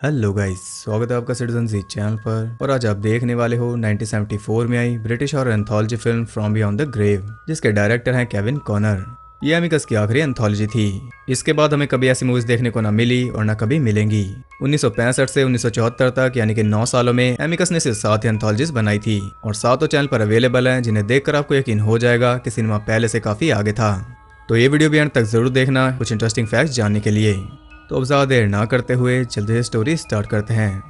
Hello guys, स्वागत है आपका सिटीजन जी चैनल पर। और आज आप देखने वाले हो 1974 में आई ब्रिटिश और anthology film from beyond the grave, जिसके डायरेक्टर हैं केविन कॉनर। ये अमिकस की आखिरी एंथोलॉजी थी। इसके बाद हमें कभी ऐसी मूवीज देखने को ना मिली और ना कभी मिलेंगी। 1965 से 1974 तक यानी कि 9 सालों में अमिकस ने सिर्फ 7 एंथोलॉजीज बनाई थी और 7 चैनल पर अवेलेबल हैं, जिन्हें देखकर आपको यकीन हो जाएगा कि सिनेमा पहले से काफी आगे था। तो ये वीडियो भी अंत तक जरूर देखना कुछ इंटरेस्टिंग फैक्ट्स जानने के लिए। तो अब ज़्यादा देर ना करते हुए जल्दी से स्टोरी स्टार्ट करते हैं।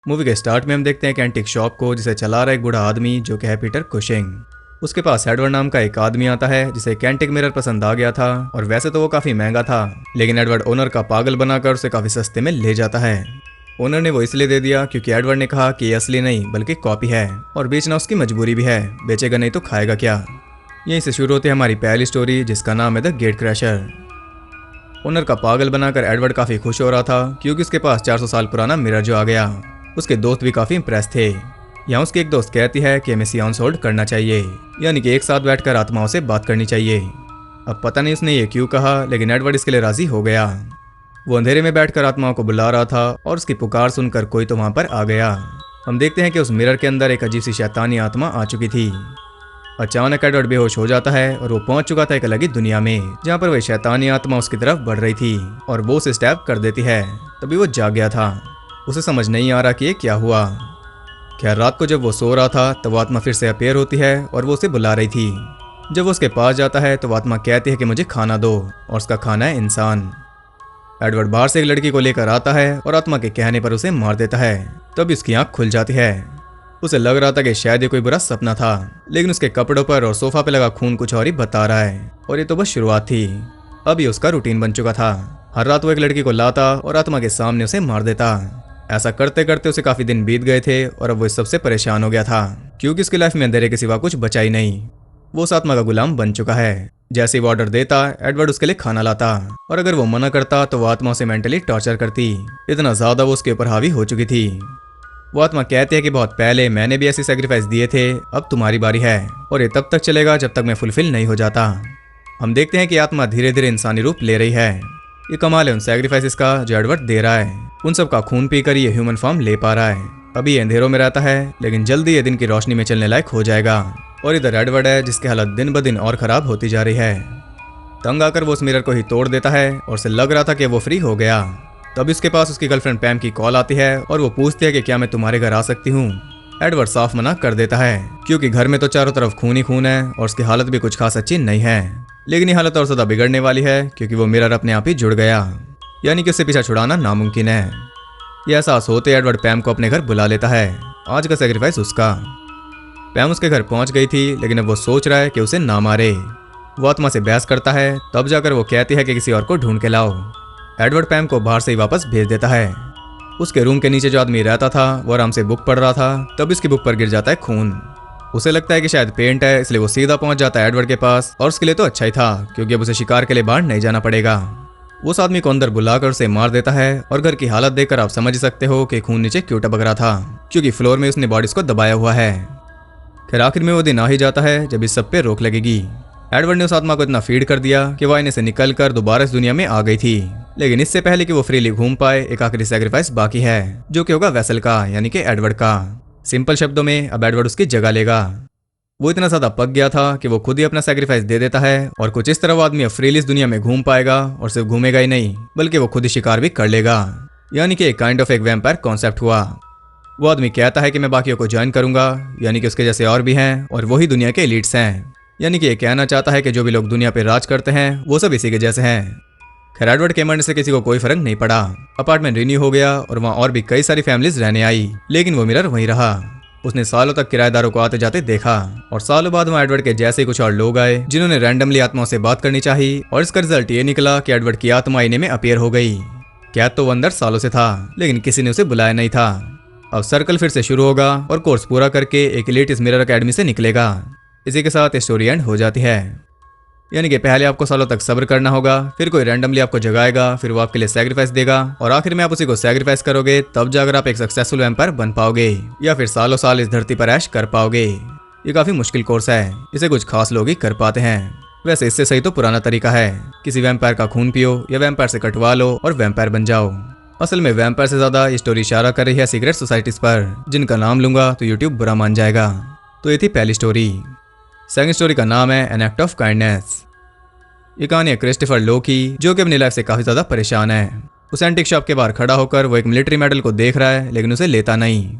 मूवी के स्टार्ट में हम देखते हैं एक एंटीक शॉप को, जिसे चला रहा एक बूढ़ा आदमी जो कि है पीटर कुशिंग। उसके पास एडवर्ड नाम का एक आदमी आता है जिसे एक एंटीक मिरर पसंद आ गया था और वैसे तो वो काफी महंगा था, लेकिन एडवर्ड ओनर का पागल बनाकर उसे काफी सस्ते में ले जाता है। ओनर ने वो इसलिए दे दिया क्योंकि एडवर्ड ने कहा कि ये असली नहीं बल्कि कॉपी है और बेचना उसकी मजबूरी भी है, बेचेगा नहीं तो खाएगा क्या। यहीं से शुरू होती है हमारी पहली स्टोरी, जिसका नाम है द गेट क्रैशर। ओनर का पागल बनाकर एडवर्ड काफी खुश हो रहा था क्योंकि उसके पास 400 साल पुराना मिरर जो आ गया। उसके दोस्त भी काफी इंप्रेस थे। यहाँ उसकी एक दोस्त कहती है कि हमें सियांस होल्ड करना चाहिए, यानी कि एक साथ बैठकर आत्माओं से बात करनी चाहिए। अब पता नहीं उसने ये क्यों कहा, लेकिन एडवर्ड इसके लिए राजी हो गया। वो अंधेरे में बैठकर आत्माओं को बुला रहा था और उसकी पुकार सुनकर कोई तो वहां पर आ गया। हम देखते हैं कि उस मिरर के अंदर एक अजीब सी शैतानी आत्मा आ चुकी थी। अचानक एडवर्ड बेहोश हो जाता है और वो पहुंच चुका था एक अलग ही दुनिया में, जहां पर वह शैतानी आत्मा उसकी तरफ बढ़ रही थी और वो उसे स्टैब कर देती है। तभी वो जाग गया था। उसे समझ नहीं आ रहा कि ये क्या हुआ। क्या रात को जब वो सो रहा था तब वो आत्मा फिर से अपेयर होती है और वो उसे बुला रही थी। जब वो उसके पास जाता है तो वो आत्मा कहती है कि मुझे खाना दो, और उसका खाना है इंसान। एडवर्ड बाहर से एक लड़की को लेकर आता है और आत्मा के कहने पर उसे मार देता है। तब उसकी आंख खुल जाती है। उसे लग रहा था कि शायद ये कोई बुरा सपना था, लेकिन उसके कपड़ों पर और सोफा पे लगा खून कुछ और ही बता रहा है, और ये तो बस शुरुआत थी। अब ये उसका रूटीन बन चुका था। हर रात वो एक लड़की को लाता और आत्मा के सामने उसे मार देता। ऐसा करते करते उसे काफी दिन बीत गए थे और अब वो इस सबसे परेशान हो गया था क्योंकि उसकी लाइफ में अंधेरे के सिवा कुछ बचा ही नहीं। वो उस आत्मा का गुलाम बन चुका है। जैसे ही वो ऑर्डर देता एडवर्ड उसके लिए खाना लाता, और अगर वो मना करता तो वो आत्मा उसे मेंटली टॉर्चर करती। इतना ज्यादा वो उसके ऊपर हावी हो चुकी थी। वो आत्मा कहती है कि बहुत पहले मैंने भी ऐसे सैक्रिफाइस दिए थे, अब तुम्हारी बारी है, और ये तब तक चलेगा जब तक मैं फुलफिल नहीं हो जाता। हम देखते हैं कि आत्मा धीरे धीरे इंसानी रूप ले रही है। ये कमाल है उन सैक्रिफाइसेस का जो एडवर्ड दे रहा है। उन सब का खून पीकर ये ह्यूमन फॉर्म ले पा रहा है। अभी ये अंधेरों में रहता है, लेकिन जल्दी ये दिन की रोशनी में चलने लायक हो जाएगा। और इधर एडवर्ड है जिसकी हालत दिन ब दिन और खराब होती जा रही है। तंग आकर वो उस मिरर को ही तोड़ देता है और उसे लग रहा था कि वो फ्री हो गया। तब उसके पास उसकी गर्लफ्रेंड पैम की कॉल आती है और वो पूछती है कि क्या मैं तुम्हारे घर आ सकती हूँ। एडवर्ड साफ मना कर देता है क्योंकि घर में तो चारों तरफ खून ही खून है और उसकी हालत भी कुछ खास अच्छी नहीं है। लेकिन ये हालत और ज्यादा बिगड़ने वाली है क्योंकि वो मिरर अपने आप ही जुड़ गया, यानी कि उससे पीछा छुड़ाना नामुमकिन है। यह एहसास होते एडवर्ड पैम को अपने घर बुला लेता है। आज का सेक्रीफाइस उसका। पैम उसके घर पहुंच गई थी, लेकिन अब वो सोच रहा है कि उसे ना मारे। वो आत्मा से बहस करता है, तब जाकर वो कहती है कि किसी और को ढूंढ के लाओ। एडवर्ड पैम को बाहर से ही वापस भेज देता है। उसके रूम के नीचे जो आदमी रहता था वो आराम से बुक पढ़ रहा था, तब इसकी बुक पर गिर जाता है खून। उसे लगता है कि शायद पेंट है, इसलिए वो सीधा पहुंच जाता है एडवर्ड के पास, और उसके लिए तो अच्छा ही था क्योंकि अब उसे शिकार के लिए बाहर नहीं जाना पड़ेगा। वो उस आदमी को अंदर बुलाकर उसे मार देता है, और घर की हालत देखकर आप समझ सकते हो कि खून नीचे क्यों टपक रहा था, क्योंकि फ्लोर में उसने बॉडीज को दबाया हुआ है। फिर आखिर में वो दिन आ ही जाता है जब इस सब पे रोक लगेगी। एडवर्ड ने उस आत्मा को इतना फीड कर दिया कि वो आईने से निकलकर दोबारा इस दुनिया में आ गई थी। लेकिन इससे पहले कि वो फ्रीली घूम पाए, एक आखिरी सैक्रिफाइस बाकी है, जो कि होगा वेसल का, यानी कि एडवर्ड का। सिंपल शब्दों में अब एडवर्ड उसकी जगह लेगा। वो इतना ज्यादा पक गया था कि वो खुद ही अपना सैक्रिफाइस दे देता है, और कुछ इस तरह वो आदमी अब फ्रीली इस दुनिया में घूम पाएगा, और सिर्फ घूमेगा ही नहीं बल्कि वो खुद ही शिकार भी कर लेगा, यानी कि एक काइंड ऑफ एक वैम्पायर कॉन्सेप्ट हुआ। वो आदमी कहता है कि मैं बाकियों को ज्वाइन करूंगा, यानी कि उसके जैसे और भी हैं और वही दुनिया के एलिट्स हैं, यानी कि ये कहना चाहता है कि जो भी लोग दुनिया पे राज करते हैं वो सब इसी के जैसे हैं। खैर एडवर्ड के मरने से किसी को कोई फर्क नहीं पड़ा। अपार्टमेंट रिन्यू हो गया और वहाँ और भी कई सारी फैमिलीज रहने आई, लेकिन वो मिरर वहीं रहा। उसने सालों तक किराएदारों को आते जाते देखा, और सालों बाद वहाँ एडवर्ड के जैसे कुछ और लोग आए जिन्होंने रैंडमली आत्माओं से बात करनी चाहिए, और इसका रिजल्ट ये निकला कि एडवर्ड की आत्मा आईने में अपीयर हो गई। कैद तो वो अंदर सालों से था, लेकिन किसी ने उसे बुलाया नहीं था। अब सर्कल फिर से शुरू होगा और कोर्स पूरा करके एक एलीट इस मिरर अकेडमी से निकलेगा। इसी के साथ स्टोरी एंड हो जाती है। यानी कि पहले आपको सालों तक सब्र करना होगा, फिर कोई रैंडमली आपको जगाएगा, फिर वो आपके लिए सैक्रिफाइस देगा, और आखिर में आप उसी को सैक्रिफाइस करोगे, तब जाकर आप एक सक्सेसफुल वैम्पायर बन पाओगे, या फिर सालों साल इस धरती पर ऐश कर पाओगे। ये काफी मुश्किल कोर्स है, इसे कुछ खास लोग ही कर पाते हैं। वैसे इससे सही तो पुराना तरीका है, किसी वैम्पायर का खून पियो या वैम्पायर से कटवा लो और वैम्पायर बन जाओ। असल में वैम्पायर से ज्यादा ये स्टोरी इशारा कर रही है सीक्रेट सोसाइटीज पर, जिनका नाम लूंगा तो यूट्यूब बुरा मान जाएगा। तो ये थी पहली स्टोरी। सेकंड स्टोरी का नाम है एन एक्ट ऑफ काइंडनेस। ये कहानी है क्रिस्टोफर लो की, जो कि अपनी लाइफ से काफी ज्यादा परेशान है। उस एंटीक शॉप के बाहर खड़ा होकर वो एक मिलिट्री मेडल को देख रहा है, लेकिन उसे लेता नहीं।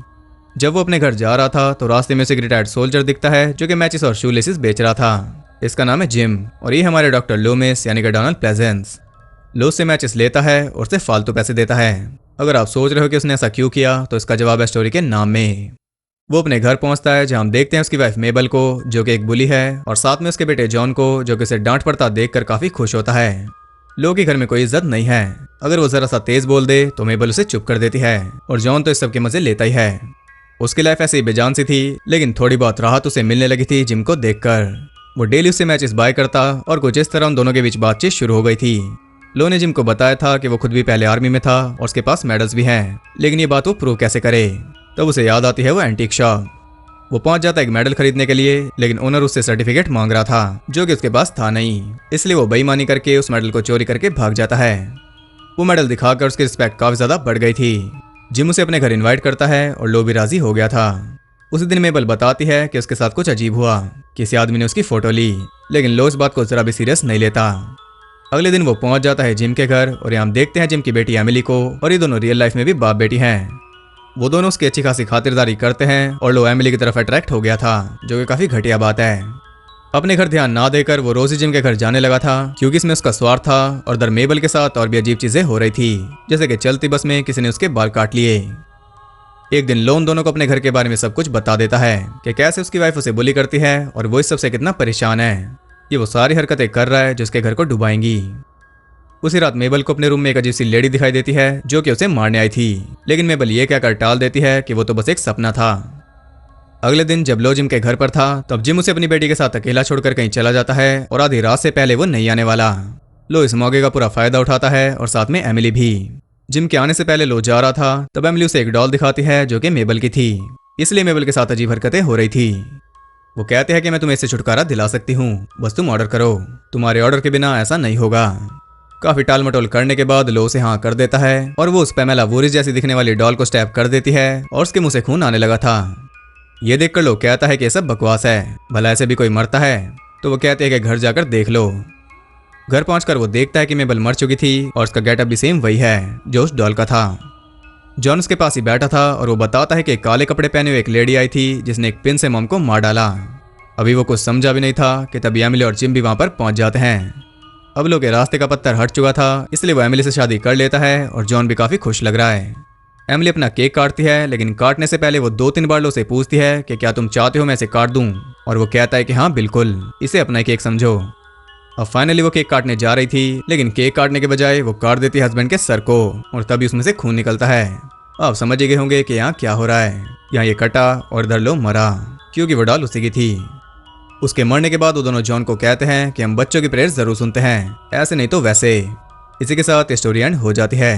जब वो अपने घर जा रहा था तो रास्ते में उसे एक रिटायर्ड सोल्जर दिखता है, जो कि मैचिस और शू लेसिस बेच रहा था। इसका नाम है जिम, और ये हमारे डॉक्टर लोमिस यानी कि डोनाल्ड प्लेजेंस। लो से मैचिस लेता है और उसे फालतू पैसे देता है। अगर आप सोच रहे हो कि उसने ऐसा क्यों किया, तो इसका जवाब है स्टोरी के नाम में। वो अपने घर पहुंचता है, जहां हम देखते हैं उसकी वाइफ मेबल को, जो कि एक बुली है, और साथ में उसके बेटे जॉन को, जो कि उसे डांट पड़ता देखकर काफी खुश होता है। लो के घर में कोई इज्जत नहीं है। अगर वो जरा सा तेज बोल दे तो मेबल उसे चुप कर देती है, और जॉन तो इस सब के मजे लेता ही है। उसकी लाइफ ऐसे ही बेजान सी थी, लेकिन थोड़ी बहुत राहत उसे मिलने लगी थी जिम को देखकर। वो डेली उससे मैचेस बाय करता, और कुछ इस तरह उन दोनों के बीच बातचीत शुरू हो गई थी। लो ने जिम को बताया था कि वो खुद भी पहले आर्मी में था और उसके पास मेडल्स भी हैं, लेकिन ये बात वो प्रूव कैसे करे। तब उसे याद आती है वो एंटीक शॉप। वो पहुंच जाता है एक मेडल खरीदने के लिए, लेकिन ओनर उससे सर्टिफिकेट मांग रहा था, जो कि उसके पास था नहीं। इसलिए वो बेईमानी करके उस मेडल को चोरी करके भाग जाता है। वो मेडल दिखाकर उसकी रिस्पेक्ट काफी ज्यादा बढ़ गई थी। जिम उसे अपने घर इनवाइट करता है और लो भी राजी हो गया था। उसी दिन मेबल बताती है कि उसके साथ कुछ अजीब हुआ, किसी आदमी ने उसकी फोटो ली, लेकिन लो इस बात को जरा भी सीरियस नहीं लेता। अगले दिन वो पहुंच जाता है जिम के घर, और यहाँ देखते हैं जिम की बेटी एमिली को, और ये दोनों रियल लाइफ में भी बाप बेटी हैं। वो दोनों उसकी अच्छी खासी खातिरदारी करते हैं, और लो एमिली की तरफ अट्रैक्ट हो गया था, जो कि काफी घटिया बात है। अपने घर ध्यान ना देकर वो रोज ही जिम के घर जाने लगा था, क्योंकि इसमें उसका स्वार्थ था, और दर मेबल के साथ और भी अजीब चीजें हो रही थी, जैसे कि चलती बस में किसी ने उसके बाल काट लिए। एक दिन लोन दोनों को अपने घर के बारे में सब कुछ बता देता है कि कैसे उसकी वाइफ उसे बुली करती है, और वो इस सबसे कितना परेशान है। ये वो सारी हरकतें कर रहा है जो उसके घर को डुबाएंगी। उसी रात मेबल को अपने रूम में एक अजीब सी लेडी दिखाई देती है, जो कि उसे मारने आई थी, लेकिन मेबल ये कहकर टाल देती है कि वो तो बस एक सपना था। अगले दिन जब लो जिम के घर पर था, तब जिम उसे अपनी बेटी के साथ अकेला छोड़कर कहीं चला जाता है, और आधी रात से पहले वो नहीं आने वाला। लो इस मौके का पूरा फायदा उठाता है, और साथ में एमिली भी। जिम के आने से पहले लो जा रहा था, तब एमिली उसे एक डॉल दिखाती है, जो कि मेबल की थी। इसलिए मेबल के साथ अजीब हरकतें हो रही थी। वो कहते हैं कि मैं तुम्हें इससे छुटकारा दिला सकती हूँ, बस तुम ऑर्डर करो, तुम्हारे ऑर्डर के बिना ऐसा नहीं होगा। काफी टाल मटोल करने के बाद लो उसे हाँ कर देता है, और वो उस पैमेला वोरिस जैसी दिखने वाली डॉल को स्टैब कर देती है, और उसके मुंह से खून आने लगा था। ये देखकर लो कहता है कि ये सब बकवास है, भला ऐसे भी कोई मरता है। तो वो कहते हैं कि घर जाकर देख लो। घर पहुंचकर वो देखता है कि मेबल मर चुकी थी, और उसका गेटअप भी सेम वही है जो उस डॉल का था। जॉन उसके पास ही बैठा था, और वो बताता है कि काले कपड़े पहने हुए एक लेडी आई थी, जिसने एक पिन से मॉम को मार डाला। अभी वो कुछ समझा भी नहीं था कि तभी एमिली और जिम भी वहां पर पहुंच जाते हैं। अब लोग के रास्ते का पत्थर हट चुका था, इसलिए वो एमिली से शादी कर लेता है, और जॉन भी काफी खुश लग रहा है। एमिली अपना केक काटती है, लेकिन काटने से पहले वो 2-3 बार लो से पूछती है कि क्या तुम चाहते हो मैं इसे काट दूं, और वो कहता है कि हाँ बिल्कुल, इसे अपना केक समझो। अब फाइनली वो केक काटने जा रही थी, लेकिन केक काटने के बजाय वो काट देती है हस्बैंड के सर को, और तभी उसमें से खून निकलता है। आप समझ गए होंगे कि यहाँ क्या हो रहा है। यहाँ ये कटा और इधर लो मरा, क्योंकि वो डॉल उसी की थी। उसके मरने के बाद वो दोनों जॉन को कहते हैं कि हम बच्चों की प्रेयर जरूर सुनते हैं, ऐसे नहीं तो वैसे। इसी के साथ स्टोरी एंड हो जाती है।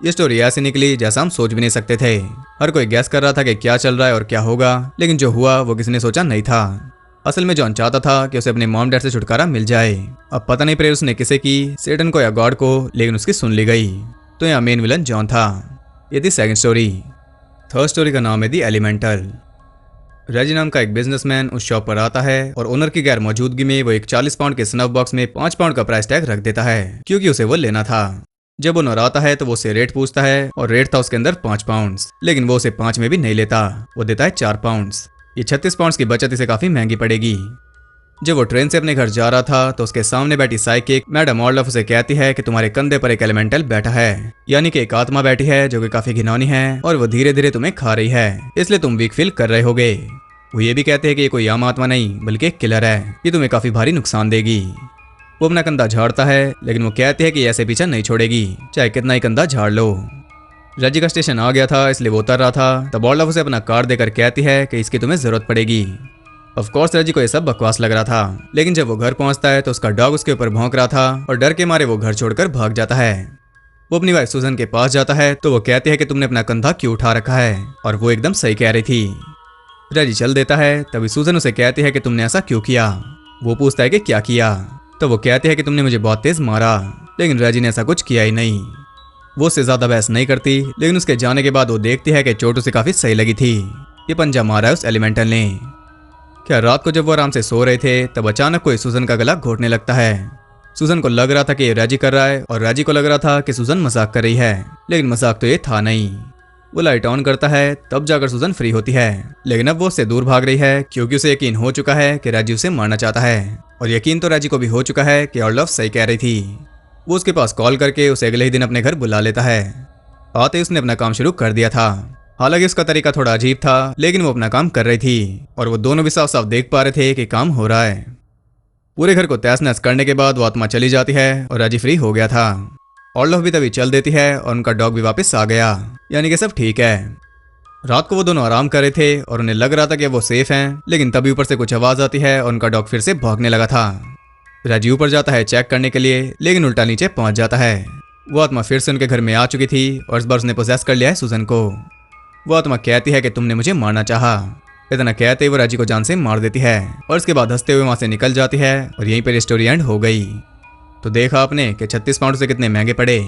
ये स्टोरी ऐसी निकली जैसा हम सोच भी नहीं सकते थे। हर कोई गैस कर रहा था कि क्या चल रहा है और क्या होगा, लेकिन जो हुआ वो किसी ने सोचा नहीं था। असल में जॉन चाहता था कि उसे अपने मॉम डैड से छुटकारा मिल जाए। अब पता नहीं प्रेयर उसने किसे की, सेटन को या गॉड को, लेकिन उसकी सुन ली गई। तो यहाँ मेन विलन जॉन था। ये थी सेकंड स्टोरी। थर्ड स्टोरी का नाम है दी एलिमेंटल। रेजी नाम का एक बिजनेसमैन उस शॉप पर आता है, और ओनर की गैर मौजूदगी में वो एक 40 पाउंड के स्नफ बॉक्स में 5 पाउंड का प्राइस टैग रख देता है, क्योंकि उसे वो लेना था। जब ओनर आता है तो वो उसे रेट पूछता है, और रेट था उसके अंदर 5 पाउंड, लेकिन वो उसे 5 में भी नहीं लेता, वो देता है 4 पाउंड। ये 36 पाउंड की बचत इसे काफी महंगी पड़ेगी। जब वो ट्रेन से अपने घर जा रहा था तो उसके सामने बैठी साइकिक मैडम ऑर्लफ उसे कहती है कि तुम्हारे कंधे पर एक एलिमेंटल बैठा है, यानी कि एक आत्मा बैठी है जो कि काफी घिनौनी है, और वो धीरे धीरे तुम्हें खा रही है, इसलिए तुम वीक फील कर रहे होगे। वो ये भी कहते हैं कि ये कोई आम आत्मा नहीं बल्कि एक किलर है, ये तुम्हें काफी भारी नुकसान देगी। वो अपना कंधा झाड़ता है, लेकिन वो कहती है कि ऐसे पीछा नहीं छोड़ेगी, चाहे कितना ही कंधा झाड़ लो। रजी का स्टेशन आ गया था, इसलिए वो उतर रहा था, तब ऑर्लफ उसे अपना कार्ड देकर कहती है कि इसकी तुम्हें जरूरत पड़ेगी। ऑफ कोर्स रजी को यह सब बकवास लग रहा था, लेकिन जब वो घर पहुंचता है तो उसका डॉग उसके ऊपर भौंक रहा था, और डर के मारे वो घर छोड़कर भाग जाता है। वो अपनी वाइफ सुजन के पास जाता है तो वो कहती है कि तुमने अपना कंधा क्यों उठा रखा है, और वो एकदम सही कह रही थी। रैजी चल देता है। तभी सूजन उसे कहती है कि तुमने ऐसा क्यों किया। वो पूछता है कि क्या किया। तो वो कहती है कि तुमने मुझे बहुत तेज मारा, लेकिन रैजी ने ऐसा कुछ किया ही नहीं। वो उससे ज्यादा बहस नहीं करती, लेकिन उसके जाने के बाद वो देखती है कि चोट उसे काफी सही लगी थी। ये पंजा मारा है उस एलिमेंटल ने। क्या रात को जब वो आराम से सो रहे थे तब अचानक कोई सूजन का गला घोटने लगता है। सूजन को लग रहा था कि ये रैजी कर रहा है और रैजी को लग रहा था कि सूजन मजाक कर रही है, लेकिन मजाक तो ये था नहीं। वो लाइट ऑन करता है, तब जाकर सूजन फ्री होती है, लेकिन अब वो उससे दूर भाग रही है क्योंकि उसे यकीन हो चुका है कि रैजी उसे मारना चाहता है। और यकीन तो रैजी को भी हो चुका है कि ऑर्लोफ सही कह रही थी। वो उसके पास कॉल करके उसे अगले ही दिन अपने घर बुला लेता है। आते ही उसने अपना काम शुरू कर दिया था। हालांकि उसका तरीका थोड़ा अजीब था, लेकिन वो अपना काम कर रही थी और वो दोनों भी साफ साफ देख पा रहे थे कि काम हो रहा है। पूरे घर को तहस नहस करने के बाद वो आत्मा चली जाती है और रैजी फ्री हो गया था। ऑर्लोफ भी तभी चल देती है और उनका डॉग भी वापस आ गया, यानी कि सब ठीक है। रात को वो दोनों आराम कर रहे थे और उन्हें लग रहा था कि वो सेफ हैं, लेकिन तभी ऊपर से कुछ आवाज आती है और उनका डॉग फिर से भौंकने लगा था। रैजी ऊपर जाता है चेक करने के लिए, लेकिन उल्टा नीचे पहुंच जाता है। वो आत्मा फिर से उनके घर में आ चुकी थी और इस बार उसने पोसेस कर लिया है सूजन को। वो आत्मा कहती है कि तुमने मुझे मारना चाहा। इतना कहते ही वो रैजी को जान से मार देती है और इसके बाद हंसते हुए वहां से निकल जाती है और यहीं पर स्टोरी एंड हो गई। तो देखा आपने कि 36 पाउंड से कितने महंगे पड़े।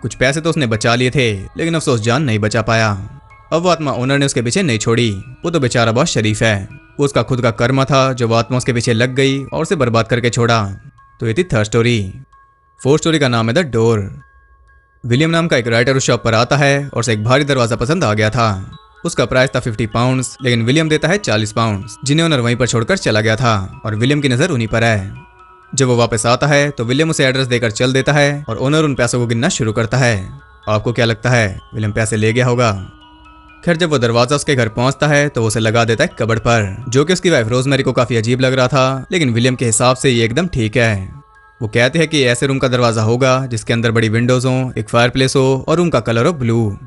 कुछ पैसे तो उसने बचा लिए थे, लेकिन अफसोस जान नहीं बचा पाया। अब वो आत्मा ओनर ने उसके पीछे नहीं छोड़ी। वो तो बेचारा बहुत शरीफ है। वो उसका खुद का कर्म था जो वो आत्मा उसके पीछे लग गई और उसे बर्बाद करके छोड़ा। तो ये थी थर्ड स्टोरी। फोर्थ स्टोरी का नाम है द डोर। विलियम नाम का एक राइटर उस शॉप पर आता है और उसे एक भारी दरवाजा पसंद आ गया था। उसका प्राइस था 50 पाउंड्स, लेकिन विलियम देता है 40 पाउंड्स, जिन्हें ओनर वहीं पर छोड़कर चला गया था और विलियम की नजर उन्हीं पर है। जब वो वापस आता है तो विलियम उसे एड्रेस देकर चल देता है और ओनर उन पैसों को गिनना शुरू करता है। आपको क्या लगता है विलियम पैसे ले गया होगा? खैर जब वो दरवाजा उसके घर पहुंचता है तो उसे लगा देता है कबर्ड पर, जो कि उसकी वाइफ रोजमेरी को काफी अजीब लग रहा था, लेकिन विलियम के हिसाब से ये एकदम ठीक है। वो कहते हैं कि ऐसे रूम का दरवाजा होगा जिसके अंदर बड़ी विंडोज हो, एक फायरप्लेस हो और रूम का कलर हो ब्लू।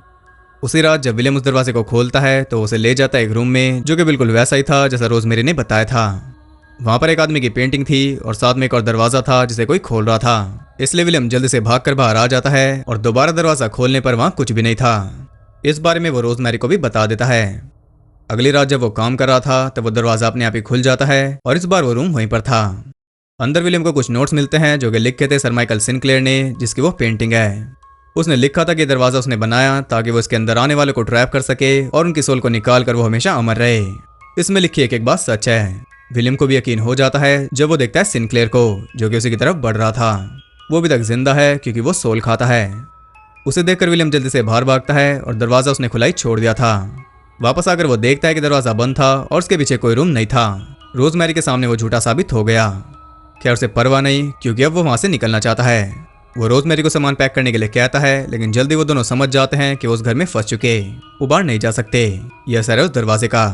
उसी रात जब विलियम उस दरवाजे को खोलता है तो उसे ले जाता है एक रूम में जो कि बिल्कुल वैसा ही था जैसा रोजमेरी ने बताया था। वहां पर एक आदमी की पेंटिंग थी और साथ में एक और दरवाजा था जिसे कोई खोल रहा था। इसलिए विलियम जल्दी से भागकर बाहर आ जाता है और दोबारा दरवाजा खोलने पर वहां कुछ भी नहीं था। इस बारे में वो रोजमेरी को भी बता देता है। अगली रात जब वो काम कर रहा था तब वो दरवाजा अपने आप ही खुल जाता है और इस बार वो रूम वहीं पर था। अंदर विलियम को कुछ नोट्स मिलते हैं जो कि लिखे थे सर माइकल सिनक्लेयर ने, जिसकी वो पेंटिंग है। उसने लिखा था कि दरवाजा उसने बनाया ताकि वो इसके अंदर आने वालों को ट्रैप कर सके और उनकी सोल को निकाल कर वो हमेशा अमर रहे। इसमें लिखी एक बात सच है। विलियम को भी यकीन हो जाता है जब वो देखता है सिनक्लेयर को, जो कि उसी की तरफ बढ़ रहा था। वो अभी तक जिंदा है क्योंकि वो सोल खाता है। उसे देखकर विलियम जल्दी से बाहर भागता है और दरवाजा उसने खुला ही छोड़ दिया था। वापस आकर वो देखता है कि दरवाजा बंद था और उसके पीछे कोई रूम नहीं था। रोजमेरी के सामने वो झूठा साबित हो गया। खैर उसे परवाह नहीं क्योंकि अब वो वहां से निकलना चाहता है। वो रोजमेरी को सामान पैक करने के लिए कहता है, लेकिन जल्दी वो दोनों समझ जाते हैं कि वो उस घर में फंस चुके, वो बाहर नहीं जा सकते। यह असर है उस दरवाजे का।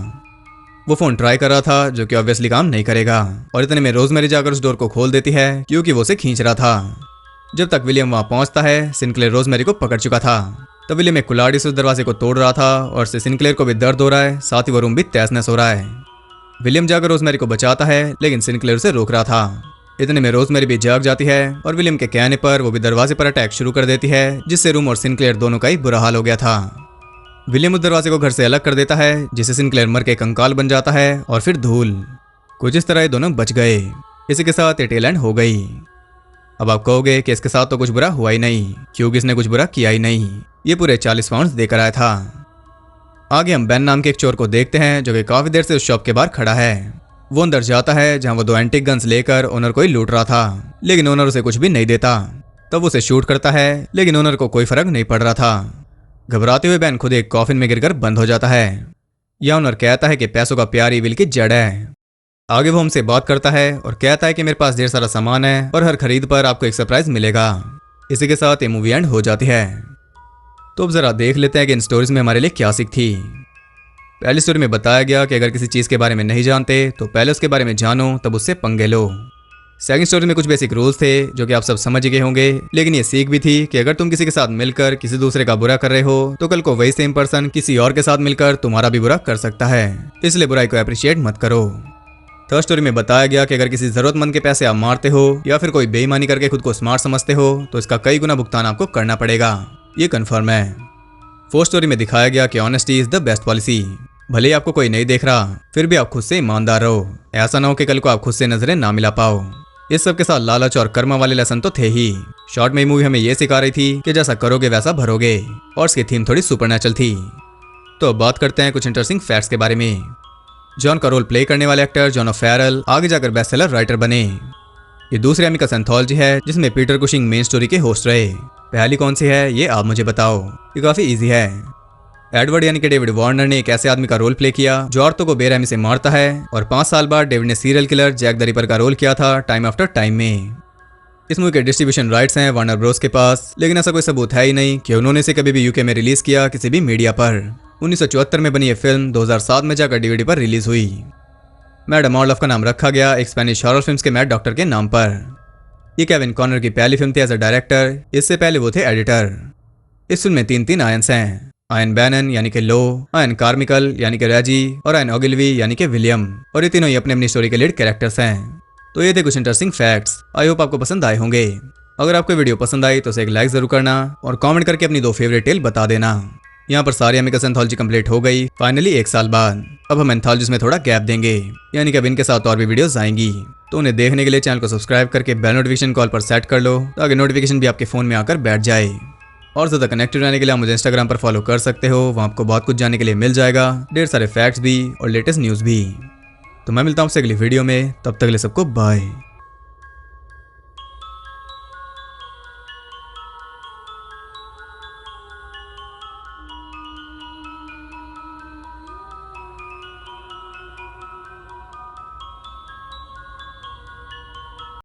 वो फोन ट्राई कर रहा था जो कि ऑब्वियसली काम नहीं करेगा और इतने में रोजमेरी जाकर उस डोर को खोल देती है क्योंकि वो उसे खींच रहा था। जब तक विलियम वहां पहुंचता है सिनक्लेयर रोजमेरी को पकड़ चुका था। तब विलियम एक कुल्हाड़ी से उस दरवाजे को तोड़ रहा था और उससे सिनक्लेयर को भी दर्द हो रहा है, साथ ही वो रूम भी तहस नहस हो रहा है। विलियम जाकर रोजमेरी को बचाता है, लेकिन सिनक्लेयर उसे रोक रहा था। इतने में रोजमेरी भी जाग जाती है और विलियम के कहने पर वो भी दरवाजे पर अटैक शुरू कर देती है, जिससे रूम और सिनक्लेयर दोनों का ही बुरा हाल हो गया था। विलियम उस दरवाजे को घर से अलग कर देता है, जिससे सिनक्लेयर मर के कंकाल बन जाता है और फिर धूल। कुछ इस तरह ये दोनों बच गए। इसी के साथ ये टेल एंड हो गई। अब आप कहोगे कि इसके साथ तो कुछ बुरा हुआ ही नहीं, क्योंकि इसने कुछ बुरा किया ही नहीं। ये पूरे 40 पाउंड देकर आया था। आगे हम बेन नाम के एक चोर को देखते हैं जो कि काफी देर से उस शॉप के बाहर खड़ा है। वो अंदर जाता है जहां वो 2 एंटीक गन्स लेकर ओनर को ही लूट रहा था, लेकिन ओनर उसे कुछ भी नहीं देता। तब उसे शूट करता है, लेकिन ओनर को कोई फर्क नहीं पड़ रहा था। घबराते हुए बेन खुद एक कॉफिन में गिरकर बंद हो जाता है। यह ओनर कहता है कि पैसों का प्यार इविल की जड़ है। आगे वो हमसे बात करता है और कहता है कि मेरे पास ढेर सारा सामान है और हर खरीद पर आपको एक सरप्राइज मिलेगा। इसी के साथ ये मूवी एंड हो जाती है। तो अब जरा देख लेते हैं कि इन स्टोरीज में हमारे लिए क्या सीख थी। पहली स्टोरी में बताया गया कि अगर किसी चीज के बारे में नहीं जानते तो पहले उसके बारे में जानो, तब उससे पंगे लो। सेकंड स्टोरी में कुछ बेसिक रूल्स थे जो कि आप सब समझ गए होंगे, लेकिन ये सीख भी थी कि अगर तुम किसी के साथ मिलकर किसी दूसरे का बुरा कर रहे हो तो कल को वही सेम पर्सन किसी और के साथ मिलकर तुम्हारा भी बुरा कर सकता है, इसलिए बुराई को अप्रिशिएट मत करो। थर्ड स्टोरी में बताया गया कि अगर किसी जरूरतमंद के पैसे आप मारते हो या फिर कोई बेईमानी करके खुद को स्मार्ट समझते हो तो इसका कई गुना भुगतान आपको करना पड़ेगा, ये कन्फर्म है। फोर्थ स्टोरी में दिखाया गया कि honesty is the best policy. भले ही आपको कोई नहीं देख रहा, फिर भी आप खुद से ईमानदार रहो। ऐसा ना हो कि कल को आप खुद से नजरें ना मिला पाओ। इस सब के साथ लालच और कर्म वाले लेसन तो थे ही। शॉर्ट में मूवी हमें ये सिखा रही थी कि जैसा करोगे वैसा भरोगे, और इसकी थीम थोड़ी सुपरनैचुरल थी। तो अब बात करते हैं कुछ इंटरेस्टिंग फैक्ट्स के बारे में। जॉन का रोल प्ले करने वाले एक्टर जॉन फेरल आगे जाकर बेस्टसेलर राइटर बने। ये दूसरी अमेरिकन एंथोलॉजी है जिसमें पीटर कुशिंग मेन स्टोरी के होस्ट रहे। पहली कौन सी है ये आप मुझे बताओ, ये काफी इजी है। एडवर्ड यानी कि डेविड वार्नर ने एक ऐसे आदमी का रोल प्ले किया जो औरतों को बेरहमी से मारता है, और 5 साल बाद डेविड ने serial killer Jack the Ripper का रोल किया था टाइम आफ्टर टाइम में। इस मूवी के डिस्ट्रीब्यूशन राइट्स हैं वार्नर ब्रोस के पास, लेकिन ऐसा कोई सबूत है ही नहीं कि उन्होंने इसे कभी भी यूके में रिलीज किया किसी भी मीडिया पर। 1974 में बनी यह फिल्म 2007 में जाकर डीवीडी पर रिलीज हुई। मैडम ऑर्लफ का नाम रखा गया एक स्पेनिश हॉरर फिल्म्स के मैड डॉक्टर के नाम पर। ये केविन कॉनर की पहली फिल्म थी एज अ डायरेक्टर, इससे पहले वो थे एडिटर। इस फिल्म में 3 आयन्स हैं, आयन बैनन यानी कि लो, आयन कार्मिकल यानी कि रेजी, और आयन ओगिलवी यानी कि विलियम, और ये तीनों ही अपनी अपनी स्टोरी के लीड कैरेक्टर्स हैं। तो ये थे कुछ इंटरेस्टिंग फैक्ट्स। आई होप आपको पसंद आए होंगे। अगर आपको वीडियो पसंद आई तो उसे एक लाइक जरूर करना और कमेंट करके अपनी 2 फेवरेट टेल बता देना। यहाँ पर सारी अमेरिकन एंथोलॉजी कंप्लीट हो गई फाइनली 1 साल बाद। अब हम एंथोलॉजीज में थोड़ा गैप देंगे, यानी कि अब इनके साथ और भी वीडियोस आएंगी। तो उन्हें देखने के लिए चैनल को सब्सक्राइब करके बेल नोटिफिकेशन कॉल पर सेट कर लो, ताकि नोटिफिकेशन भी आपके फोन में आकर बैठ जाए। और ज़्यादा कनेक्टेड रहने के लिए आप मुझे इंस्टाग्राम पर फॉलो कर सकते हो, वहाँ आपको बहुत कुछ जानने के लिए मिल जाएगा, ढेर सारे फैक्ट्स भी और लेटेस्ट न्यूज़ भी। तो मैं मिलता हूँ आपसे अगली वीडियो में, तब तक के लिए सबको बाय।